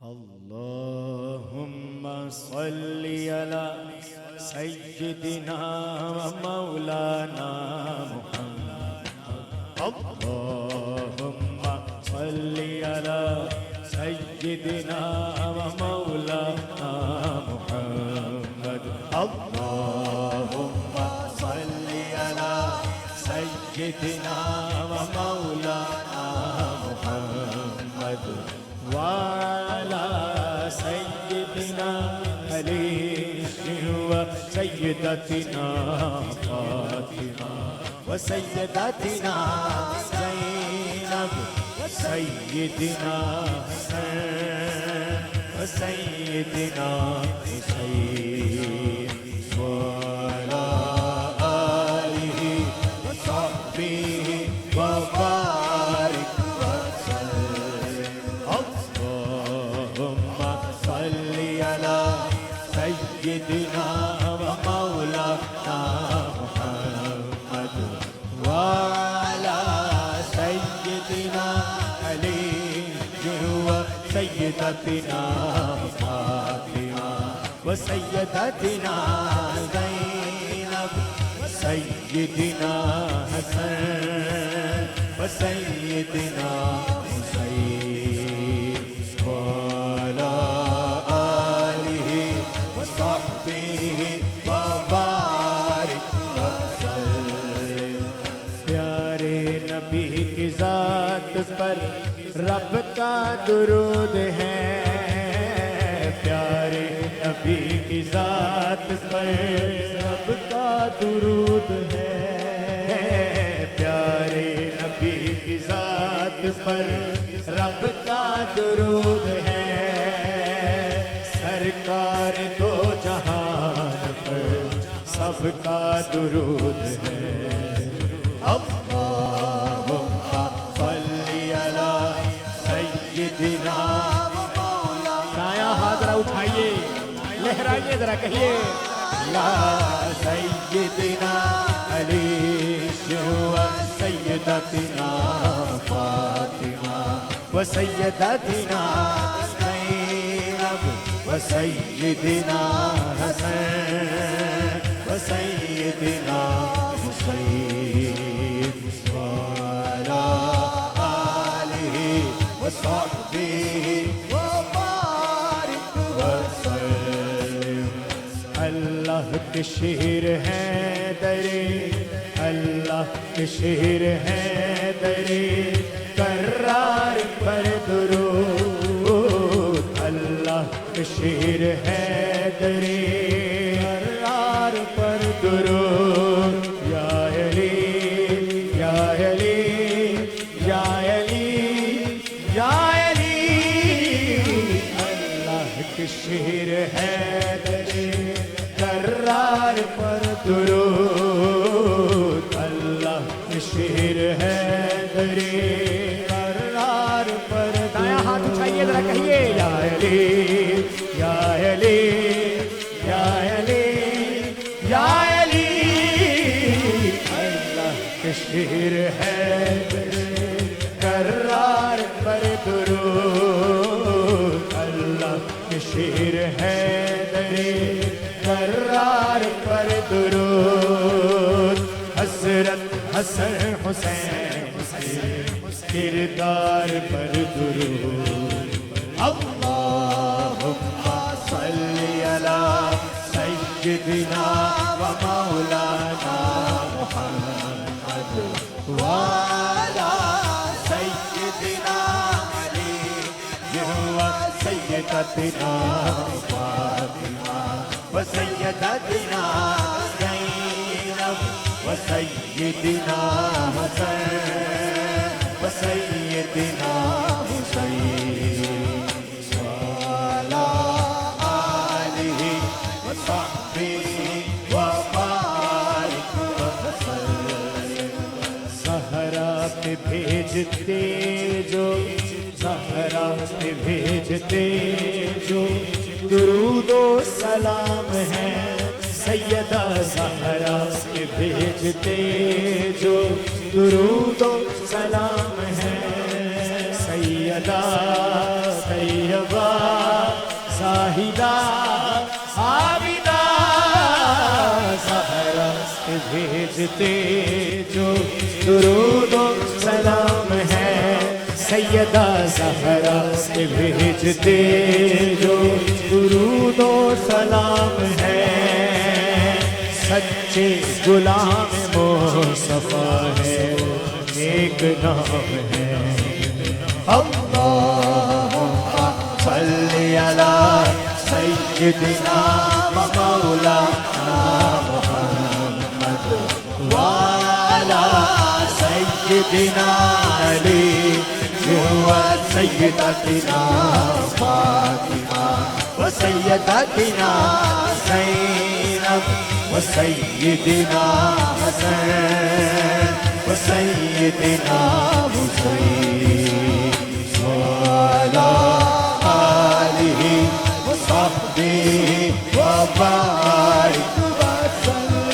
اللهم صل على سيدنا ومولانا محمد. اللهم صل على سيدنا ومولانا محمد. اللهم صل على سيدنا ومولانا محمد وعلى سيدنا علي وسيدتنا فاطمة وسيدتنا زينب وسيدنا حسن وسيدنا حسين وعلى آله وصحبه وبارك وسلم. اللهم صل على سيدنا ومولانا محمد وعلى سيدنا علي وسيدتنا فاطمة وسيدتنا زينب وسيدنا حسن وسيدنا حسين وعلى آله وصحبه وبارك وسلم. پیارے نبی کی ذات پر رب کا درود ہے. پیارے نبی کی ذات پر رب کا درود ہے. پیارے نبی کی ذات پر رب کا درود ہے. سرکار دو جہان پر سب کا درود ہے. اللہم صلی علی سیدنا دایاں ہاتھ ذرا اٹھائیے لہرائیے ذرا کہیے یا سیدنا علی وسیدتنا فاطمہ وسیدتنا زینب وسیدنا حسن وسیدنا حسین وعلی آلہ وصحبہ وبارک وسلم. اللہ کے شہر حیدری اللہ کے شہر حیدری کرار پر درود. اللہ کے شہر حیدری کرار پر درود. یا علی یا علی یا علی یا علی. اللہ کے شہر حیدری کرار پر درود. اللہ کے شہر حیدری کرار پر درود. دایاں ہاتھ اٹھائیے ذرا کہیے یا علی یا علی یا علی یا علی. اللہ کے شہر حیدری کرار پر درود. اللہ کے شہر حیدری کرار پر درود. حضرت حسن حسین کردار پر درود. اللہم صل علی سیدنا ومولانا محمد وعلی سیدنا علی وسیدتنا فاطمہ وسیدتنا زینب وسیدنا حسن وسیدنا حسین وعلی آلہ وصحبہ وبارک وسلم. صحرا پہ بھیجتے جو صحرا پہ بھیجتے جو درود و سلام ہے. سیدہ زہرا کے بھیجتے جو درود و سلام ہے. سیدہ طیبہ بھیجتے جو درود و سلام ہے سیدہ زہرا سے بھیجتے جو درود و سلام ہے سچے غلام مصطفیٰ ہے ایک نام ہے اللہم صلی علی سیدنا و مولانا محمد وعلی سیدنا علی وسیدتنا فاطمہ وسیدتنا زینب وسیدنا حسن وسیدنا حسین وعلی آلہ وصحبہ وبارک وسلم